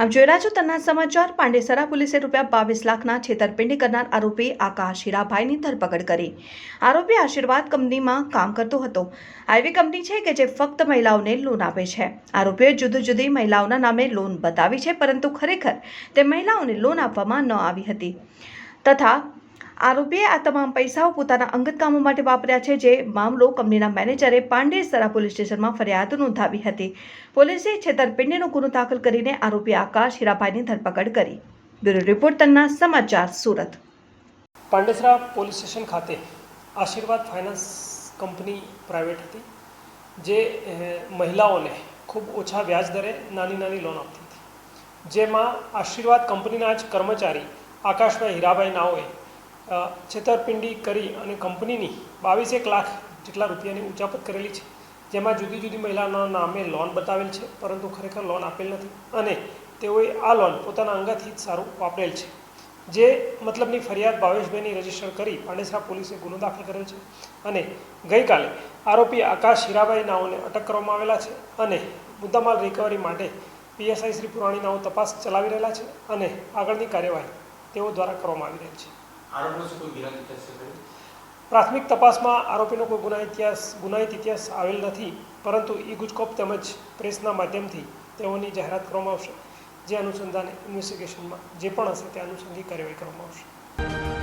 આપ જોઈ રહ્યા છો તન્ના સમાચાર. પાંડેસરા પોલીસે ₹22 લાખના છેતરપિંડી કરનાર આરોપી આકાશ હીરાભાઈની ધરપકડ કરી. આરોપી આશીર્વાદ કંપનીમાં કામ કરતો હતો. આ એવી કંપની છે કે જે ફક્ત મહિલાઓને લોન આપે છે. આરોપીએ જુદી મહિલાઓના નામે લોન બતાવી છે, પરંતુ ખરેખર તે મહિલાઓને લોન આપવામાં ન આવી હતી તથા આરોપીએ આ તમામ પૈસાઓ પોતાના અંગત કામો માટે વાપર્યા છે. જે મામલો કંપનીના મેનેજરે પાંડેસરા પોલીસ સ્ટેશનમાં ફરિયાદ નોંધાવી હતી. પોલીસે છેતરપિંડીનો ગુનો દાખલ કરીને આરોપી આકાશ હીરાભાઈની ધરપકડ કરી. બ્યુરો રિપોર્ટ તન્ના સમાચાર, સુરત. પાંડેસરા પોલીસ સ્ટેશન ખાતે આશીર્વાદ ફાઇનાન્સ કંપની પ્રાઇવેટ હતી, જે મહિલાઓને ખૂબ ઓછા વ્યાજ દરે નાની લોન આપતી હતી. જેમાં આશીર્વાદ કંપનીના જ કર્મચારી આકાશભાઈ હીરાભાઈ નાઓએ છેતરપિંડી કરી અને કંપનીની 22 લાખ જેટલા રૂપિયાની ઉચાપત કરેલી છે. જેમાં જુદી મહિલાઓના નામે લોન બતાવેલ છે, પરંતુ ખરેખર લોન આપેલ નથી અને તેઓએ આ લોન પોતાના અંગત હિત સારું વાપરેલ છે. જે મતલબની ફરિયાદ ભાવેશભાઈની રજીસ્ટર કરી પાંડેસરા પોલીસે ગુનો દાખલ કરેલ છે અને ગઈકાલે આરોપી આકાશ હીરાભાઈ નાઓને અટક કરવામાં આવેલા છે અને મુદ્દામાલ રિકવરી માટે પીએસઆઈ શ્રી પુરાણી નાઓ તપાસ ચલાવી રહેલા છે અને આગળની કાર્યવાહી તેઓ દ્વારા કરવામાં આવી રહી છે. પ્રાથમિક તપાસમાં આરોપીનો કોઈ ગુનાહિત ઇતિહાસ આવેલ નથી, પરંતુ ગુજકોપ તેમજ પ્રેસના માધ્યમથી તેઓની જાહેરાત કરવામાં આવશે. જે અનુસંધાને ઇન્વેસ્ટિગેશનમાં જે પણ હશે તે અનુસંધાને કાર્યવાહી કરવામાં આવશે.